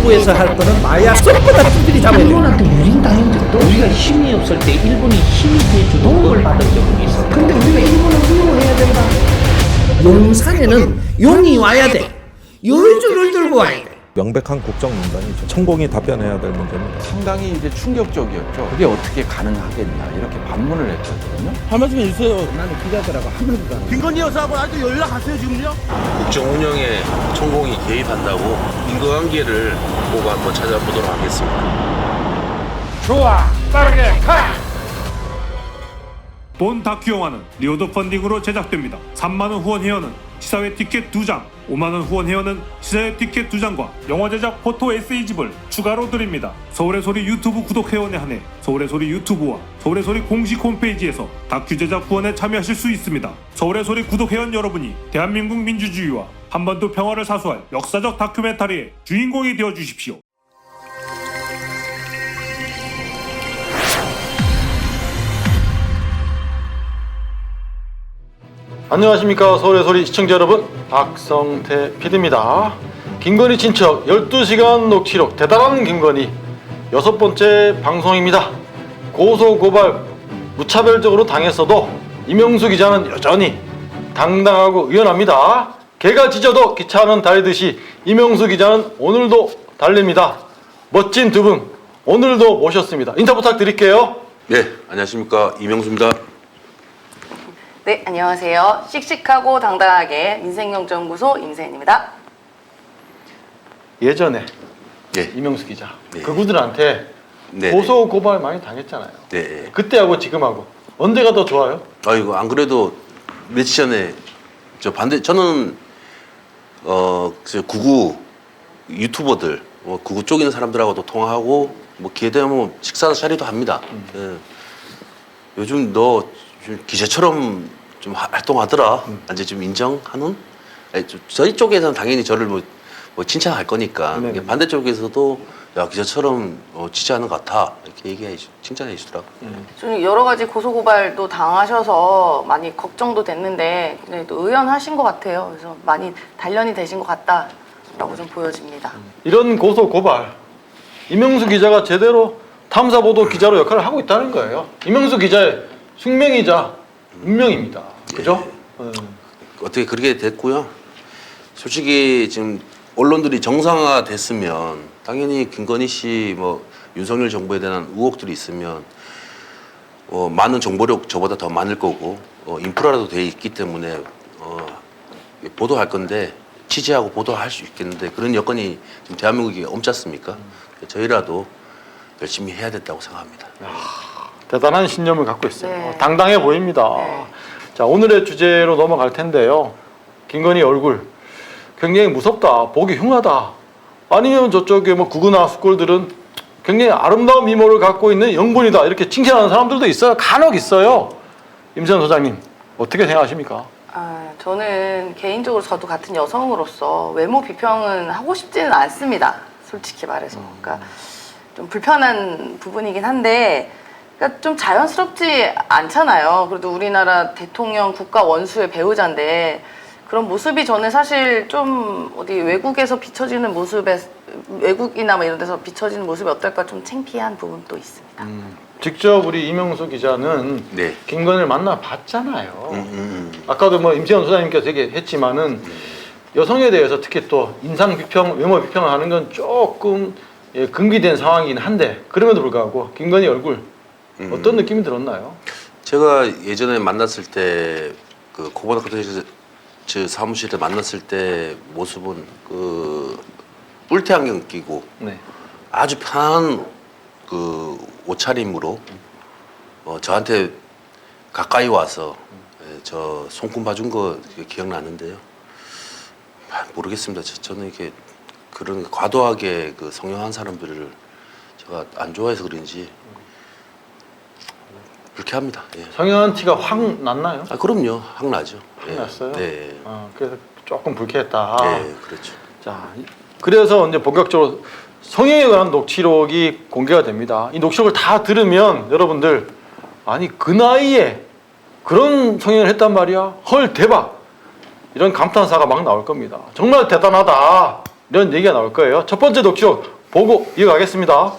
정부에서 할 거는 마약 쏙보다 두들이 잡아야 돼. 일본한테 유린당한 적도 우리가 힘이 없을 때 일본이 힘이 돼주는 도움을 받은 적은 있어. 근데 우리가 일본을 미워해야 된다. 용산에는 용이 와야 돼. 요줄을 들고 와야 돼. 명백한 국정농단이죠. 천공이 답변해야 될 문제입니다. 상당히 이제 충격적이었죠. 그게 어떻게 가능하겠냐 이렇게 반문을 했거든요. 한 말씀 해주세요. 나는 기자들하고 한 번도 안 해. 김건희 여사하고 아직도 연락하세요 지금요? 국정 운영에 천공이 개입한다고 인과관계를 보고 한번 찾아보도록 하겠습니다. 좋아, 빠르게 가! 본 다큐 영화는 리오드 펀딩으로 제작됩니다. 3만원 후원 회원은 시사회 티켓 2장, 5만원 후원 회원은 시사회 티켓 2장과 영화 제작 포토 에세이집을 추가로 드립니다. 서울의 소리 유튜브 구독 회원에 한해 서울의 소리 유튜브와 서울의 소리 공식 홈페이지에서 다큐 제작 후원에 참여하실 수 있습니다. 서울의 소리 구독 회원 여러분이 대한민국 민주주의와 한반도 평화를 사수할 역사적 다큐멘터리의 주인공이 되어 주십시오. 안녕하십니까 서울의 소리 시청자 여러분, 박성태 PD입니다. 김건희 친척 12시간 녹취록 대단한 김건희 6번째 방송입니다. 고소고발 무차별적으로 당했어도 이명수 기자는 여전히 당당하고 유연합니다. 개가 짖어도 기차는 달리듯이 이명수 기자는 오늘도 달립니다. 멋진 두 분 오늘도 모셨습니다. 인사 부탁드릴게요. 네, 안녕하십니까, 이명수입니다. 네, 안녕하세요. 씩씩하고 당당하게 민생경제연구소 임세인입니다. 예전에 네. 이명수 기자 네. 그분들한테 네. 고소고발 많이 당했잖아요. 네. 그때하고 지금하고 언제가 더 좋아요? 아이고, 안 그래도 며칠 전에 저는 그 구구 유튜버들, 구구 쪽이는 사람들하고도 통화하고 기회 되면 식사 자리도 합니다. 예. 요즘 너 기자처럼 좀 활동하더라. 이제 좀 인정하는? 저희 쪽에서는 당연히 저를 뭐 칭찬할 거니까. 네네. 반대쪽에서도 야, 기자처럼 지지하는 것 같아. 이렇게 칭찬해 주더라고. 좀 여러 가지 고소고발도 당하셔서 많이 걱정도 됐는데 굉장히 또 의연하신 것 같아요. 그래서 많이 단련이 되신 것 같다라고 좀 보여집니다. 이런 고소고발 이명수 기자가 제대로 탐사보도 기자로 역할을 하고 있다는 거예요. 이명수 기자의 숙명이자 운명입니다. 그죠? 어떻게 그렇게 됐고요. 솔직히 지금 언론들이 정상화 됐으면 당연히 김건희 씨, 윤석열 정부에 대한 의혹들이 있으면 많은 정보력 저보다 더 많을 거고 인프라라도 돼 있기 때문에 보도할 건데 취재하고 보도할 수 있겠는데 그런 여건이 지금 대한민국이 없지 않습니까? 저희라도 열심히 해야 된다고 생각합니다. 대단한 신념을 갖고 있어요. 네. 당당해 보입니다. 네. 자, 오늘의 주제로 넘어갈 텐데요. 김건희 얼굴 굉장히 무섭다, 보기 흉하다. 아니면 저쪽에 구구나 스쿨들은 굉장히 아름다운 미모를 갖고 있는 영분이다 이렇게 칭찬하는 사람들도 있어요. 간혹 있어요. 임세현 소장님 어떻게 생각하십니까? 저는 개인적으로 저도 같은 여성으로서 외모 비평은 하고 싶지는 않습니다. 솔직히 말해서. 그러니까 좀 불편한 부분이긴 한데 그러니까 좀 자연스럽지 않잖아요. 그래도 우리나라 대통령 국가 원수의 배우자인데 그런 모습이 저는 사실 좀 어디 외국에서 비춰지는 모습에 외국이나 이런 데서 비춰지는 모습이 어떨까 좀 창피한 부분도 있습니다. 직접 우리 이명수 기자는 네. 김건희를 만나봤잖아요. 아까도 임세현 소장님께서 얘기했지만은 여성에 대해서 특히 또 인상 비평, 외모 비평을 하는 건 조금 금기된 상황이긴 한데 그럼에도 불구하고 김건희 얼굴 어떤 느낌이 들었나요? 제가 예전에 만났을 때 그 코바나 컨텐츠 사무실에 만났을 때 모습은 그 뿔테 안경 끼고 네. 아주 편한 그 옷차림으로 저한테 가까이 와서 저 손금 봐준 거 기억나는데요. 모르겠습니다. 저는 이렇게 그런 과도하게 그 성형한 사람들을 제가 안 좋아해서 그런지 불쾌합니다. 예. 성형한 티가 확 났나요? 그럼요. 확 나죠. 확 났어요? 네. 그래서 조금 불쾌했다. 네, 그렇죠. 자, 그래서 이제 본격적으로 성형에 관한 녹취록이 공개가 됩니다. 이 녹취록을 다 들으면 여러분들 아니 그 나이에 그런 성형을 했단 말이야? 헐 대박! 이런 감탄사가 막 나올 겁니다. 정말 대단하다. 이런 얘기가 나올 거예요. 첫 번째 독촉 보고 이어가겠습니다.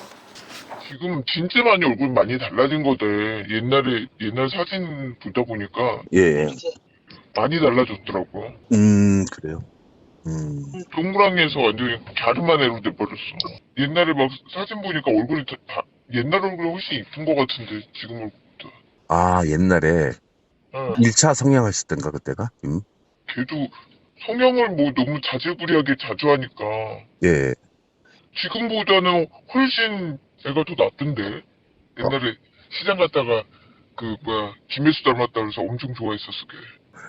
지금 진짜 많이 얼굴 많이 달라진 거대. 옛날 사진 보다 보니까 예. 많이 달라졌더라고. 그래요. 동그랑이에서 완전히 갸름한 애로 돼버렸어. 옛날에 막 사진 보니까 얼굴이 다 옛날 얼굴이 훨씬 이쁜 거 같은데 지금 얼굴보다. 아, 옛날에 어. 1차 성형하실 땐가 그때가? 걔도 성형을 뭐 너무 자질구레하게 자주 하니까 예. 지금보다는 훨씬 애가 더 낫던데. 옛날에 시장 갔다가 김혜수 닮았다 그래서 엄청 좋아했었어 걔.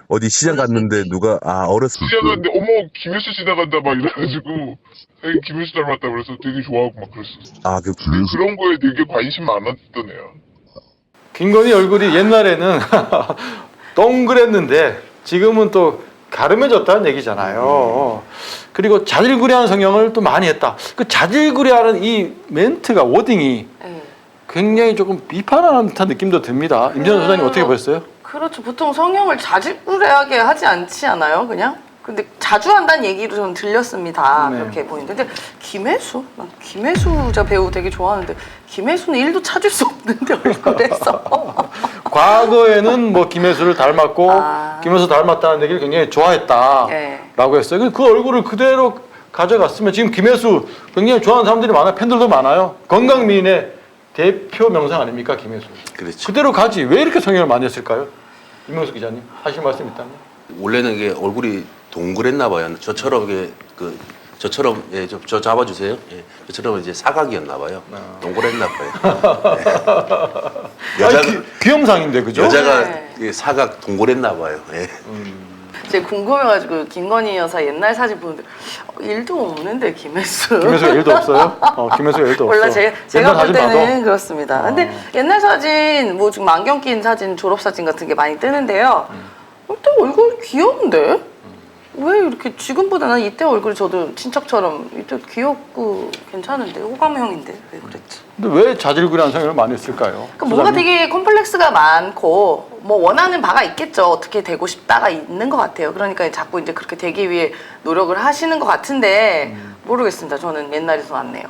어디 시장 갔는데 누가 어렸을 때 시장 갔는데 어머 김혜수 지나간다 막 이래가지고 에이, 김혜수 닮았다 그래서 되게 좋아하고 막 그랬었어. 그런 거에 되게 관심 많았던 애야. 김건희 얼굴이 옛날에는 동그랬는데 지금은 또 가름해졌다는 얘기잖아요. 그리고 자질구레한 성형을 또 많이 했다. 그 자질구레하는 이 멘트가 워딩이 굉장히 조금 비판하는 듯한 느낌도 듭니다. 임진원 소장님 어떻게 보셨어요? 그렇죠. 보통 성형을 자질구레하게 하지 않지 않아요? 그냥? 근데 자주 한다는 얘기로 저는 들렸습니다. 네. 그렇게 보이는데. 근데 김혜수? 난 김혜수 저 배우 되게 좋아하는데 김혜수는 1도 찾을 수 없는데 얼굴에서. 과거에는 뭐 김혜수를 닮았고 김혜수 닮았다는 얘기를 굉장히 좋아했다라고 했어요. 그 얼굴을 그대로 가져갔으면 지금 김혜수 굉장히 좋아하는 사람들이 많아요. 팬들도 많아요. 건강미인의 대표 명상 아닙니까 김혜수? 그렇죠. 그대로 가지 왜 이렇게 성형을 많이 했을까요? 임명수 기자님 하실 말씀 있다면? 원래는 이게 얼굴이 동그랬나 봐요. 저처럼 저처럼 저 잡아주세요. 예, 저처럼 이제 사각이었나 봐요. 동그랬나 봐요. 귀염상인데 그죠? 여자가 사각 동그랬나 봐요. 예. 제가 궁금해가지고 김건희 여사 옛날 사진 보는데 일도 없는데 김혜수. 김혜수가 일도 없어요? 김혜수가 일도 없어. 몰라 제가 볼 때는 그렇습니다. 근데 옛날 사진 뭐 지금 안경 낀 사진 졸업 사진 같은 게 많이 뜨는데요. 그때 얼굴 귀여운데 왜 이렇게 지금보다는 이때 얼굴이 저도 친척처럼 이때 귀엽고 괜찮은데 호감형인데 왜 그랬지? 근데 왜 자질구레한 성형을 많이 했을까요? 그러니까 뭔가 되게 컴플렉스가 많고 뭐 원하는 바가 있겠죠. 어떻게 되고 싶다가 있는 것 같아요. 그러니까 자꾸 이제 그렇게 되기 위해 노력을 하시는 것 같은데 모르겠습니다. 저는 옛날에 더 낫네요.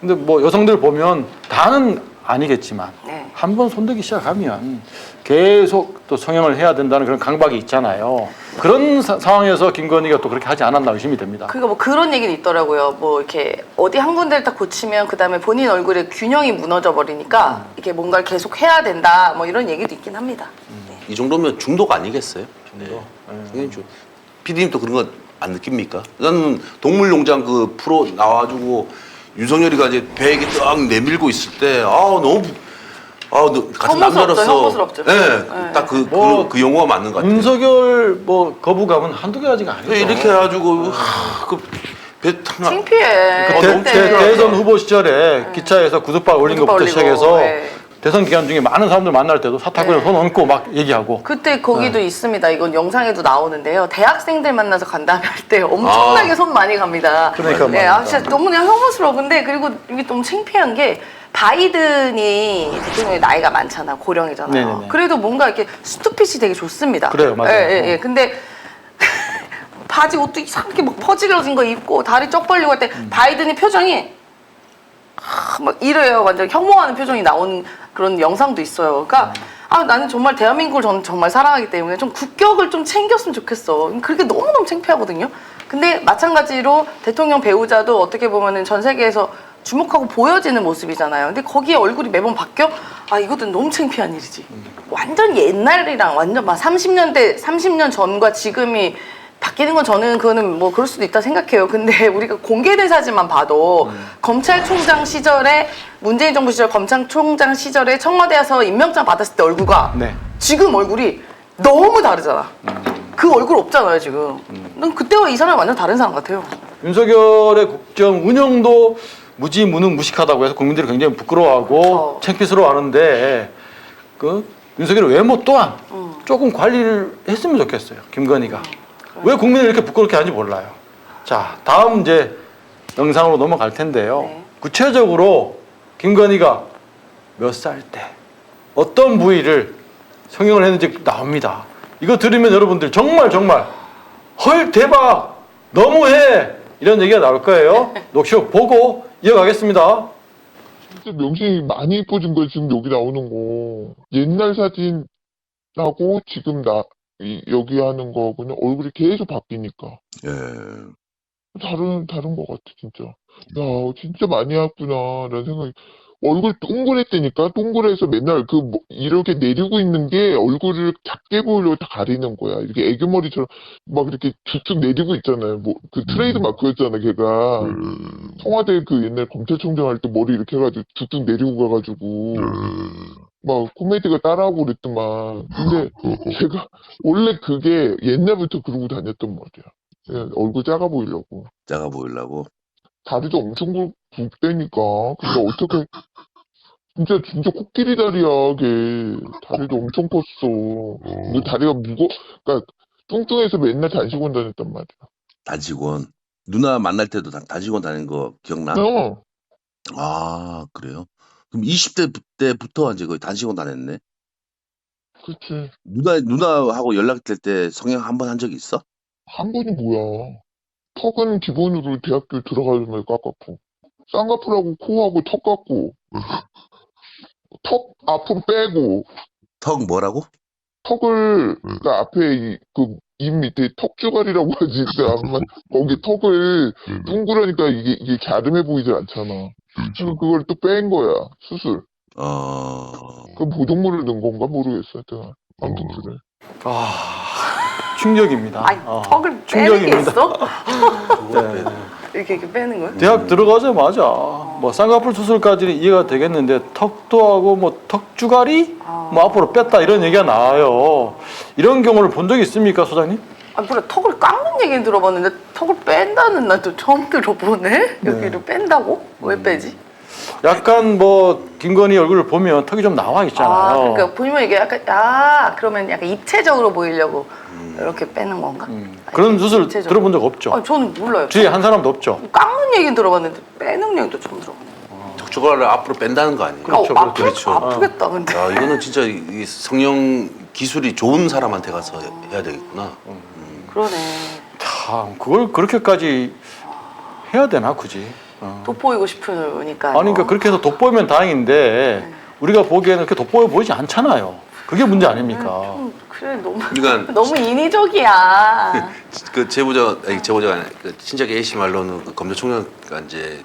근데 뭐 여성들 보면 다는 아니겠지만 네. 한 번 손대기 시작하면 계속 또 성형을 해야 된다는 그런 강박이 있잖아요. 그런 상황에서 김건희가 또 그렇게 하지 않았나 의심이 됩니다. 그러니까 뭐 그런 얘기는 있더라고요. 뭐 이렇게 어디 한 군데를 딱 고치면 그 다음에 본인 얼굴의 균형이 무너져 버리니까 이렇게 뭔가를 계속 해야 된다. 뭐 이런 얘기도 있긴 합니다. 이 정도면 중독 아니겠어요? 네. PD님도 그런 거 안 느낍니까? 나는 동물농장 그 프로 나와가지고 윤석열이가 이제 배 이렇게 딱 내밀고 있을 때 너무 같은 남자로서 혐오스럽죠. 네, 딱 그 용어가 맞는 것 같아요. 윤석열 뭐 거부감은 한두 가지가 아니죠. 이렇게 해가지고 창피해. 대선 후보 시절에 기차에서 구두발 올린 것부터 시작해서 대선 기간 중에 많은 사람들 만날 때도 사타구니에 손 얹고 막 얘기하고. 그때 거기도 있습니다. 이건 영상에도 나오는데요. 대학생들 만나서 간담회 할 때 엄청나게 손 많이 갑니다. 그러니까 네, 진짜 너무 혐오스러워. 근데 그리고 이게 너무 창피한 게 바이든이 대통령이 나이가 많잖아. 고령이잖아요. 네네네. 그래도 뭔가 이렇게 스투핏이 되게 좋습니다. 그래요, 맞아요. 예. 근데 바지 옷도 이상하게 막 퍼질러진 거 입고 다리 쩍 벌리고 할 때 바이든이 표정이 막 이래요. 완전 혐오하는 표정이 나오는 그런 영상도 있어요. 그러니까 나는 정말 대한민국을 저는 정말 사랑하기 때문에 좀 국격을 좀 챙겼으면 좋겠어. 그렇게 너무너무 창피하거든요. 근데 마찬가지로 대통령 배우자도 어떻게 보면은 전 세계에서 주목하고 보여지는 모습이잖아요. 근데 거기에 얼굴이 매번 바뀌어? 이것도 너무 창피한 일이지. 완전 옛날이랑 완전 막 30년 전과 지금이 바뀌는 건 저는 그거는 뭐 그럴 수도 있다 생각해요. 근데 우리가 공개된 사진만 봐도 검찰총장 시절에 문재인 정부 시절 검찰총장 시절에 청와대에서 임명장 받았을 때 얼굴과 지금 얼굴이 너무 다르잖아. 그 얼굴 없잖아요 지금. 난 그때와 이 사람이 완전 다른 사람 같아요. 윤석열의 국정 운영도 무지무능무식하다고 해서 국민들이 굉장히 부끄러워하고 창피스러워하는데 그 윤석열의 외모 또한 조금 관리를 했으면 좋겠어요. 김건희가. 왜 국민을 이렇게 부끄럽게 하는지 몰라요. 자, 다음 이제 영상으로 넘어갈 텐데요. 구체적으로 김건희가 몇 살 때 어떤 부위를 성형을 했는지 나옵니다. 이거 들으면 여러분들 정말 헐 대박 너무해 이런 얘기가 나올 거예요. 녹취록 보고 이어가겠습니다. 진짜 명색이 많이 이뻐진 거예요. 지금 여기 나오는 거. 옛날 사진하고 지금 여기 하는 거하고는 얼굴이 계속 바뀌니까. 예. 다른 것 같아, 진짜. 야, 진짜 많이 왔구나, 라는 생각이. 얼굴 동그랬다니까? 동그래서 맨날 이렇게 내리고 있는 게 얼굴을 작게 보이려고 다 가리는 거야. 이렇게 애교머리처럼 막 이렇게 쭉쭉 내리고 있잖아요. 그 트레이드 마크였잖아, 걔가. 청와대 옛날 검찰총장 할 때 머리 이렇게 해가지고 쭉쭉 내리고 가가지고. 막 코미디가 따라하고 그랬더만. 근데 제가 원래 그게 옛날부터 그러고 다녔던 말이야. 그냥 얼굴 작아 보이려고. 작아 보이려고. 다리도 엄청 굵다니까. 근데 어떻게 진짜 코끼리 다리야, 걔. 다리도 엄청 컸어. 근데 다리가 그러니까 뚱뚱해서 맨날 단식원 다녔단 말이야. 단식원. 누나 만날 때도 단식원 다니는 거 기억나? 어. 아, 그래요? 그럼 20대 때부터 이제 거의 단식원 다녔네. 그치. 누나하고 연락될 때 성형 한 번 한 적이 있어? 한 번이 뭐야. 턱은 기본으로 대학교 들어가려면 깎았고. 쌍꺼풀하고 코하고 턱 깎고. 턱 앞은 빼고. 턱 뭐라고? 턱을, 그 앞에 입 밑에 턱주가리라고 하지. 거기 턱을 둥그러니까 이게 갸름해 보이질 않잖아. 그래서 그걸 또 뺀 거야. 수술. 그 보정물을 넣은 건가 모르겠어. 내가. 아무튼 그래. 충격입니다. 아니, 턱을 빼는 게 있어? 네. 이렇게 빼는 거야? 대학 들어가자마자 뭐 쌍꺼풀 수술까지는 이해가 되겠는데 턱도 하고 뭐 턱주가리 뭐 앞으로 뺐다 이런 얘기가 나와요. 이런 경우를 본 적이 있습니까, 소장님? 아, 그래, 턱을 깎는 얘기는 들어봤는데 턱을 뺀다는 날 또 처음 들어보네? 여기를 뺀다고? 왜 빼지? 약간 뭐 김건희 얼굴을 보면 턱이 좀 나와 있잖아요. 그러니까 보면 이게 약간 그러면 약간 입체적으로 보이려고 이렇게 빼는 건가? 그런 수술 입체적으로. 들어본 적 없죠? 저는 몰라요. 주위에 한 사람도 없죠? 깎는 얘기는 들어봤는데 빼는 얘기도 처음 들어봤네. 턱주가를 앞으로 뺀다는 거 아니에요? 그렇죠, 그렇죠. 아프겠다 근데. 야, 이거는 진짜 이 성형 기술이 좋은 사람한테 가서 해야 되겠구나. 그러네. 참 그걸 그렇게까지 해야 되나 굳이? 돋보이고 싶으니까. 아니 그러니까 그렇게 해서 돋보이면 다행인데 우리가 보기에는 그렇게 돋보여 보이지 않잖아요. 그게 문제 아닙니까? 그래 너무 그러니까 너무 인위적이야. 그 제보자가 아니라 그 친척 A 씨 말로는 그 검찰총장가 이제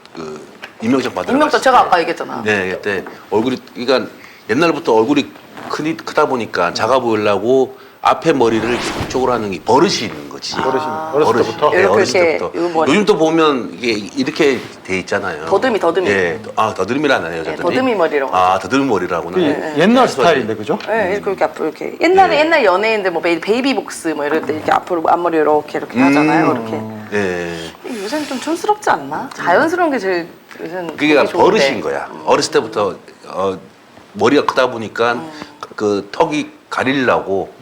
임명장 받으러 임명장 갔을 제가 때, 아까 얘기했잖아. 네, 그때 얼굴이 그러니까 옛날부터 얼굴이 크다 보니까 작아 보이려고 앞에 머리를 이쪽으로 하는 게 버릇이 있는 거지. 어렸을 때부터? 네, 어렸을 이렇게 때부터. 요 머리. 요즘 또 보면 이게 이렇게 돼 있잖아요. 더듬이. 예, 더듬이라 하네요, 여자들이. 더듬이 머리라고. 더듬이 머리라구나. 옛날 스타일인데 그죠? 네, 이렇게 앞으로 이렇게 옛날 연예인들 뭐 베이비복스 뭐 이럴 때 이렇게 앞으로 앞머리 이렇게 하잖아요. 이렇게. 예. 요새는 좀 촌스럽지 않나? 자연스러운 게 제일 요새는 그게 보기 좋은데. 버릇인 거야. 어렸을 때부터 머리가 크다 보니까 그 턱이 가리려고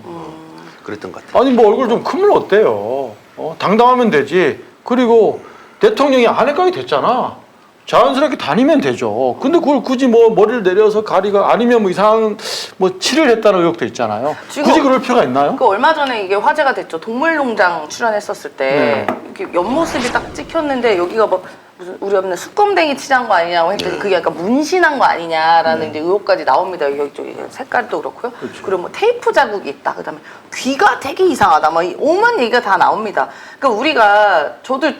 그랬던 것 같아요. 아니 뭐 얼굴 좀 크면 어때요? 당당하면 되지. 그리고 대통령이 아내까지 됐잖아. 자연스럽게 다니면 되죠. 근데 그걸 굳이 뭐 머리를 내려서 가리가 아니면 뭐 이상한 뭐 칠을 했다는 의혹도 있잖아요. 굳이 그럴 필요가 있나요? 그 얼마 전에 이게 화제가 됐죠. 동물농장 출연했었을 때 이렇게 옆모습이 딱 찍혔는데 여기가 뭐 무슨 우리 없는 수검댕이 칠한 거 아니냐고 했더니 그게 약간 문신한 거 아니냐라는 이제 의혹까지 나옵니다. 여기 색깔도 그렇고요. 그리고 뭐 테이프 자국이 있다. 그다음에 귀가 되게 이상하다. 뭐 오만 얘기가 다 나옵니다. 그러니까 우리가 저도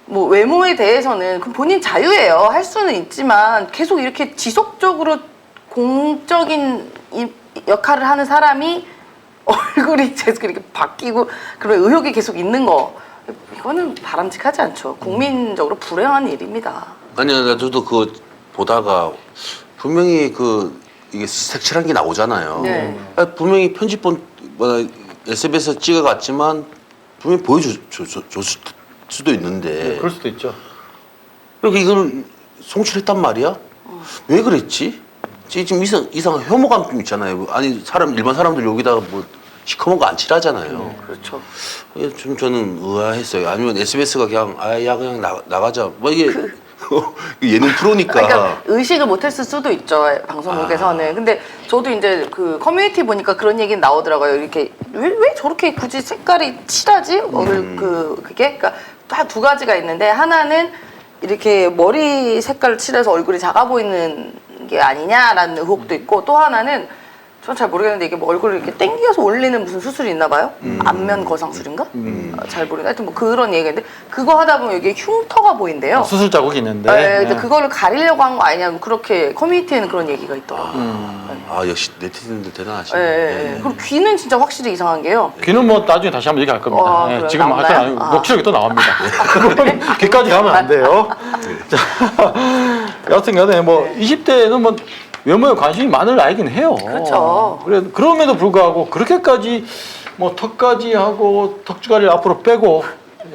뭐 외모에 대해서는 그 본인 자유예요. 할 수는 있지만 계속 이렇게 지속적으로 공적인 역할을 하는 사람이 얼굴이 계속 이렇게 바뀌고 그런 의혹이 계속 있는 거 이거는 바람직하지 않죠. 국민적으로 불행한 일입니다. 아니요, 저도 그거 보다가 분명히 이게 색칠한 게 나오잖아요. 네. 분명히 편집본 SBS에서 찍어갔지만 분명히 보여줄 수도 있는데. 그럴 수도 있죠. 그러니까 이걸 송출했단 말이야? 왜 그랬지? 지금 이상한 혐오감 좀 있잖아요. 아니 일반 사람들 여기다가 뭐 시커먼 거 안 칠하잖아요. 그렇죠. 좀 저는 의아했어요. 아니면 SBS가 그냥 그냥 나가자. 뭐 이게 예능 프로니까. 그러니까 의식을 못했을 수도 있죠. 방송국에서는. 근데 저도 이제 그 커뮤니티 보니까 그런 얘기는 나오더라고요. 이렇게 왜 저렇게 굳이 색깔이 칠하지? 그게 그러니까 한 두 가지가 있는데 하나는 이렇게 머리 색깔을 칠해서 얼굴이 작아 보이는 게 아니냐라는 의혹도 있고 또 하나는 전 잘 모르겠는데 이게 뭐 얼굴을 이렇게 당겨서 올리는 무슨 수술이 있나 봐요? 안면 거상술인가? 잘 모르겠는데 하여튼 뭐 그런 얘기인데 그거 하다 보면 여기 흉터가 보인대요. 수술 자국이 있는데. 네, 근데 그거를 가리려고 한 거 아니냐고 그렇게 커뮤니티에는 그런 얘기가 있더라고요. 아 역시 네티즌들 대단하시네. 네. 그리고 귀는 진짜 확실히 이상한 게요. 귀는 뭐 나중에 다시 한번 얘기할 겁니다. 와, 네, 그래요? 지금 할 건 나오나요? 아니고 녹취록이 또 나옵니다. 귀까지 가면 안 돼요. 자, 여하튼간에 뭐 20대는 뭐 외모에 관심이 많은 나이긴 해요. 그렇죠. 그럼에도 불구하고 그렇게까지 뭐 턱까지 하고 턱주가리를 앞으로 빼고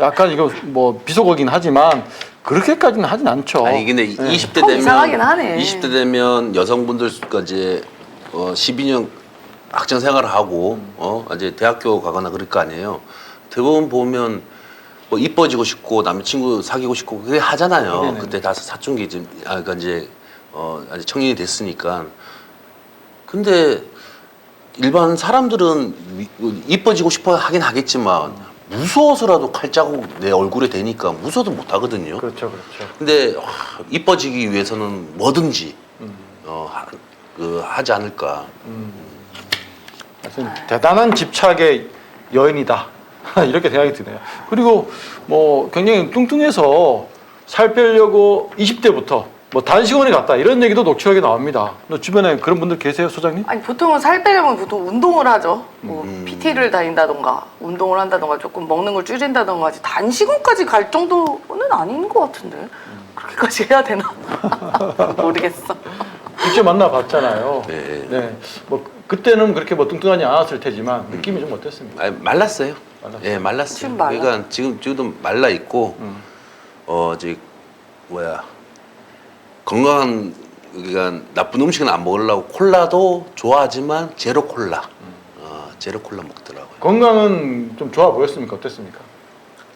약간 이거 뭐 비속어긴 하지만 그렇게까지는 하진 않죠. 아니 근데 20대 턱 이상하긴 하네. 20대 되면 여성분들까지 12년 학창 생활을 하고 이제 대학교 가거나 그럴 거 아니에요. 대부분 보면 뭐 이뻐지고 싶고 남자친구 사귀고 싶고 그게 하잖아요. 네네. 그때 다 사춘기 지금 그러니까 이제 아직 청년이 됐으니까. 근데 일반 사람들은 이뻐지고 싶어 하긴 하겠지만 무서워서라도 칼자국 내 얼굴에 대니까 무서워도 못 하거든요. 그렇죠, 그렇죠. 근데 이뻐지기 위해서는 뭐든지 하지 않을까. 하여튼 대단한 집착의 여인이다 이렇게 생각이 드네요. 그리고 뭐 굉장히 뚱뚱해서 살 빼려고 20대부터 뭐 단식원에 갔다 이런 얘기도 녹취록에 나옵니다. 너 주변에 그런 분들 계세요, 소장님? 아니 보통은 살 빼려면 보통 운동을 하죠. 뭐 PT를 다닌다던가 운동을 한다던가 조금 먹는 걸 줄인다던가 하지 단식원까지 갈 정도는 아닌 것 같은데 그렇게까지 해야 되나? 모르겠어. 직접 만나봤잖아요. 네. 네. 뭐 그때는 그렇게 뭐 뚱뚱하지 않았을 테지만 느낌이 좀 어땠습니까? 아니, 말랐어요. 말랐어요? 예, 말랐어요. 지금 말라? 그러니까 지금도 말라 있고 이제 건강한 그러니까 나쁜 음식은 안 먹으려고 콜라도 좋아하지만 제로 콜라. 제로 콜라 먹더라고요. 건강은 좀 좋아 보였습니까? 어땠습니까?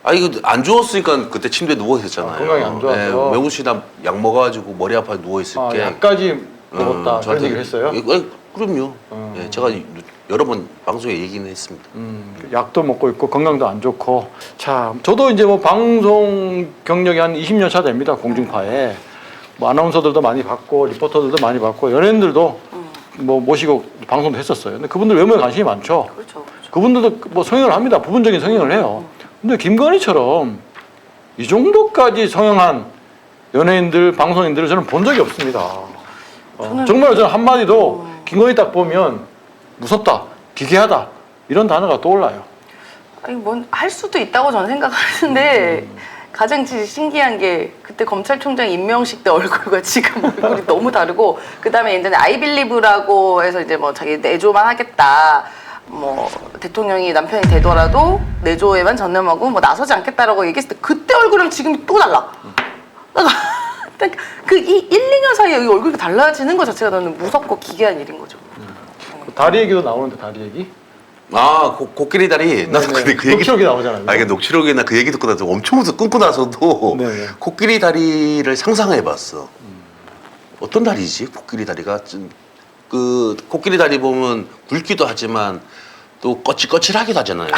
아 이거 안 좋았으니까 그때 침대에 누워 있었잖아요. 건강이 안 좋아서. 명수 씨나 약 먹어가지고 머리 아파 누워 있을게. 약까지 먹었다 그런 얘기를 했어요? 그럼요. 예, 제가 여러 번 방송에 얘기는 했습니다. 약도 먹고 있고 건강도 안 좋고. 자, 저도 이제 뭐 방송 경력이 한 20년 차 됩니다. 공중파에. 뭐 아나운서들도 많이 봤고 리포터들도 많이 봤고 연예인들도 뭐 모시고 방송도 했었어요. 근데 그분들 외모에 관심이 많죠. 그렇죠. 그분들도 뭐 성형을 합니다. 부분적인 성형을 해요. 근데 김건희처럼 이 정도까지 성형한 연예인들, 방송인들을 저는 본 적이 없습니다. 정말 저는 한마디도 김건희 딱 보면 무섭다, 기괴하다 이런 단어가 떠올라요. 아니 뭔 할 수도 있다고 저는 생각하는데 가장 신기한 게 그때 검찰총장 임명식 때 얼굴과 지금 얼굴이 너무 다르고 그다음에 예전에 아이빌리브라고 해서 이제 뭐 자기 내조만 하겠다. 뭐 대통령이 남편이 되더라도 내조에만 전념하고 뭐 나서지 않겠다라고 얘기했을 때 그때 얼굴이랑 지금이 또 달라. 그 1, 2년 사이에 여기 얼굴이 달라지는 것 자체가 나는 무섭고 기괴한 일인 거죠. 다리 얘기도 나오는데 다리 얘기? 코끼리 다리. 나도 근데 그 얘기 녹취록이 나오잖아요. 이게 녹취록이나 그 얘기 듣고 나서 엄청 무서 끊고 나서도 네네. 코끼리 다리를 상상해봤어. 어떤 다리지? 코끼리 다리가 그 코끼리 다리 보면 굵기도 하지만 또 거칠거칠하기도 하잖아요.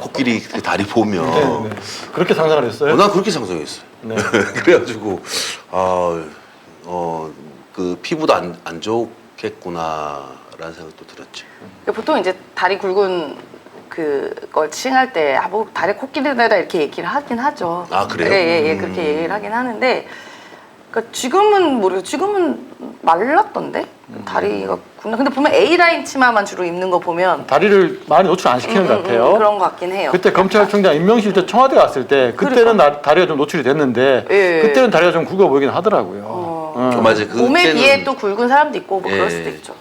코끼리 그 다리 보면. 네. 그렇게 상상을 했어요? 난 그렇게 상상했어요. 네. 그래가지고 그 피부도 안 좋겠구나라는 생각도 들었죠. 보통 이제 다리 굵은 그걸 칭할 때 뭐 다리 코끼리다 이렇게 얘기를 하긴 하죠. 아 그래요? 예, 그렇게 얘기를 하긴 하는데 그러니까 지금은 모르겠어요. 지금은 말랐던데 다리가 굵나. 근데 보면 A 라인 치마만 주로 입는 거 보면 다리를 많이 노출 안 시키는 것 같아요. 그런 것 같긴 해요. 그때 검찰총장 임명실 때 청와대 갔을 때 그때는 다리가 좀 노출이 됐는데 예. 그때는 다리가 좀 굵어 보이긴 하더라고요. 맞아요. 몸에 비해 또 굵은 사람도 있고 뭐 그럴 수도 있죠.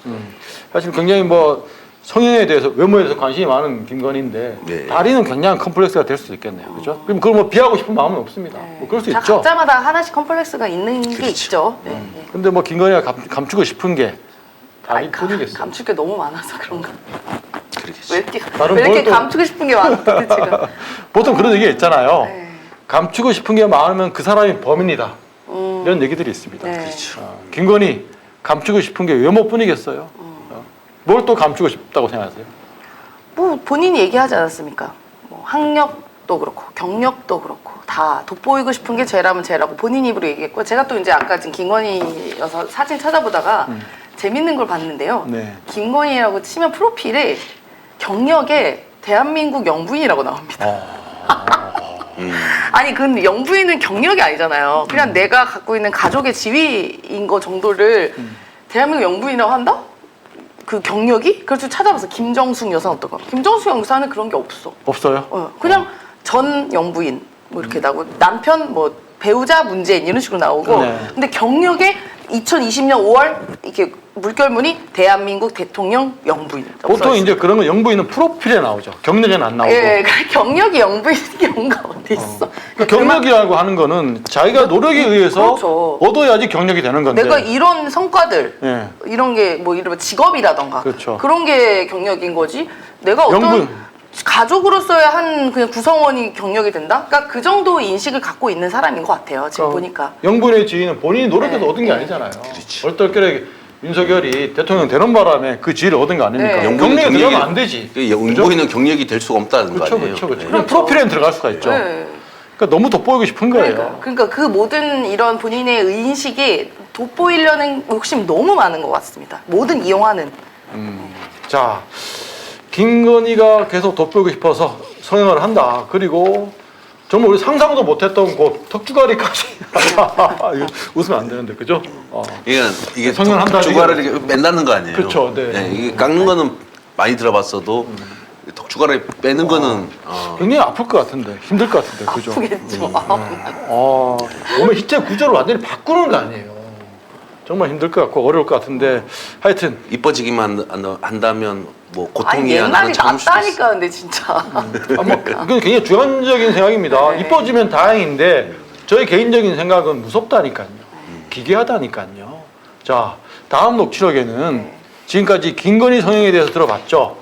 사실 굉장히 뭐 성형에 대해서 외모에 대해서 관심이 많은 김건희인데 네. 다리는 굉장한 컴플렉스가 될 수도 있겠네요. 그렇죠? 그럼 그걸 뭐 비하고 싶은 마음은 없습니다. 뭐 그럴 수 다 있죠. 각자마다 하나씩 컴플렉스가 있는 게 있죠. 네. 근데 뭐 김건희가 감추고 싶은 게 다리뿐이겠어요. 감출 게 너무 많아서 그런가. 그러겠죠. 왜 이렇게 감추고 싶은 게 많아 지금. 보통 그런 얘기가 있잖아요. 네. 감추고 싶은 게 많으면 그 사람이 범인이다. 이런 얘기들이 있습니다. 네. 그렇죠. 김건희 감추고 싶은 게 외모뿐이겠어요. 뭘 또 감추고 싶다고 생각하세요? 뭐 본인이 얘기하지 않았습니까? 뭐 학력도 그렇고 경력도 그렇고 다 돋보이고 싶은 게 쟤라면 쟤라고 본인 입으로 얘기했고, 제가 또 이제 아까 지금 김건희여서 사진 찾아보다가 재밌는 걸 봤는데요. 네. 김건희라고 치면 프로필에 경력에 대한민국 영부인이라고 나옵니다. 아니 근데 영부인은 경력이 아니잖아요. 그냥 내가 갖고 있는 가족의 지위인 거 정도를 대한민국 영부인이라고 한다? 그 경력이? 그래서 찾아봐서 김정숙 여사는 어떨까? 김정숙 여사는 그런 게 없어. 없어요? 그냥 전 영부인 뭐 이렇게 나오고 남편 뭐 배우자 문재인 이런 식으로 나오고. 네. 근데 경력에 2020년 5월 이렇게 물결무늬 대한민국 대통령 영부인. 보통 이제 그런 거 영부인은 프로필에 나오죠. 경력에는 안 나오고. 예, 경력이 영부인 경우가 어디 있어? 그 경력이라고 하는 거는 자기가 노력에 의해서 그렇죠. 얻어야지 경력이 되는 건데. 내가 이런 성과들, 예. 이런 게 뭐 이런 직업이라던가 그렇죠. 그런 게 경력인 거지. 내가 어떤 영부인. 가족으로서의 한 그냥 구성원이 경력이 된다? 그러니까 그 정도 인식을 갖고 있는 사람인 것 같아요. 지금 보니까. 영부인의 지위는 본인이 노력해서 네. 얻은 게 아니잖아요. 얼떨결에 윤석열이 대통령 되는 바람에 그 지위를 얻은 거 아닙니까? 네. 경력에 들어가면 안 되지. 영부인은 경력이 될 수가 없다는 거 그렇죠, 아니에요? 그렇죠, 그렇죠. 네. 그냥 프로필에는 들어갈 수가 있죠. 네. 그러니까 너무 돋보이고 싶은 거예요. 그러니까 그 모든 이런 본인의 인식이 돋보이려는 욕심이 너무 많은 것 같습니다. 모든 이용하는. 자, 김건희가 계속 돋보이고 싶어서 성형을 한다. 그리고 정말 우리 상상도 못했던 곳 턱주가리까지. 이거 웃으면 안 되는데, 그죠? 이게 성형한다는 턱주가를 이렇게 맨다는 거 아니에요? 그렇죠, 네. 이게 깎는 거는 많이 들어봤어도 턱주가를 빼는 거는 굉장히 아플 것 같은데, 힘들 것 같은데, 그죠? 아프겠죠. 몸의 희체 구조를 완전히 바꾸는 거 아니에요. 정말 힘들 것 같고 어려울 것 같은데 하여튼 이뻐지기만 한다면 뭐 아니 고통이야 옛날이 나는 참을 수도 있어. 낫다니까 근데 진짜. 이건 굉장히 주관적인 생각입니다. 네. 이뻐지면 다행인데 저의 개인적인 생각은 무섭다니까요. 기괴하다니까요. 자, 다음 녹취록에는 지금까지 김건희 성형에 대해서 들어봤죠.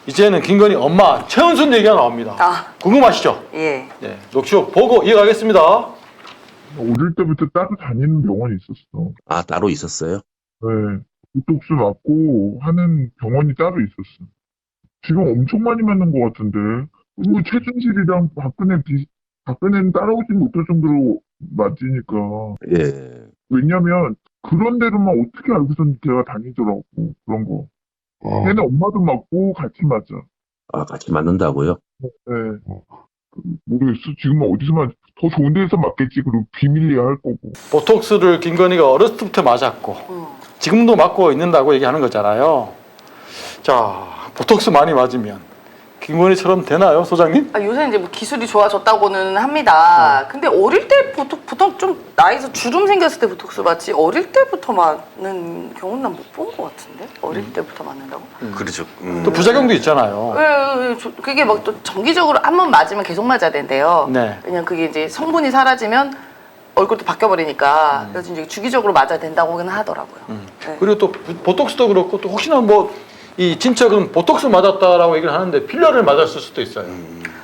이제는 김건희 엄마 최은순 얘기가 나옵니다. 궁금하시죠? 예. 네, 녹취록 보고 이어가겠습니다. 어릴 때부터 따로 다니는 병원이 있었어. 아, 따로 있었어요? 네. 보톡스 맞고 하는 병원이 따로 있었어. 지금 엄청 많이 맞는 것 같은데. 그리고 최준실이랑 박근혜는 따라오지 못할 정도로 맞으니까. 예. 왜냐면 그런 데로만 어떻게 알고선 걔가 다니더라고. 그런 거. 걔네 엄마도 맞고 같이 맞아. 아, 같이 맞는다고요? 네. 모르겠어. 지금은 어디서만 더 좋은 데서 맞겠지. 그리고 비밀리에 할 거고. 보톡스를 김건희가 어렸을 때부터 맞았고 지금도 맞고 있는다고 얘기하는 거잖아요. 자, 보톡스 많이 맞으면 김건희처럼 되나요, 소장님? 요새 이제 뭐 기술이 좋아졌다고는 합니다. 근데 어릴 때 보통 좀 나이에서 주름 생겼을 때 보톡스 맞지 어릴 때부터 맞는 경우는 난 못 본 것 같은데? 어릴 때부터 맞는다고? 그렇죠. 또 부작용도 있잖아요. 그게 막 또 정기적으로 한 번 맞으면 계속 맞아야 된대요. 네. 그냥 그게 이제 성분이 사라지면 얼굴도 바뀌어버리니까 그래서 이제 주기적으로 맞아야 된다고는 하더라고요. 네. 그리고 또 보톡스도 그렇고 또 혹시나 뭐 이 친척은 보톡스 맞았다라고 얘기를 하는데 필러를 맞았을 수도 있어요.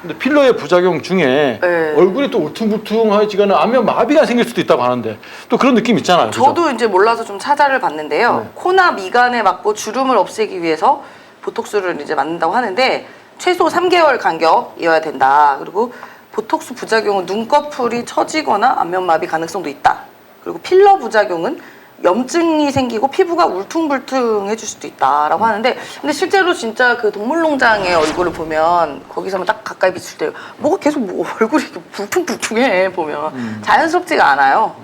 근데 필러의 부작용 중에 네. 얼굴이 또 울퉁불퉁해지거나 안면 마비가 생길 수도 있다고 하는데 또 그런 느낌 있잖아요. 그죠? 저도 이제 몰라서 좀 찾아를 봤는데요. 코나 미간에 맞고 주름을 없애기 위해서 보톡스를 이제 맞는다고 하는데 최소 3개월 간격이어야 된다. 그리고 보톡스 부작용은 눈꺼풀이 처지거나 안면마비 가능성도 있다. 그리고 필러 부작용은 염증이 생기고 피부가 울퉁불퉁해질 수도 있다라고 하는데, 근데 실제로 진짜 그 동물농장의 얼굴을 보면 거기서만 딱 가까이 비출 때 뭐가 계속 뭐 얼굴이 불퉁불퉁해 보면 자연스럽지가 않아요.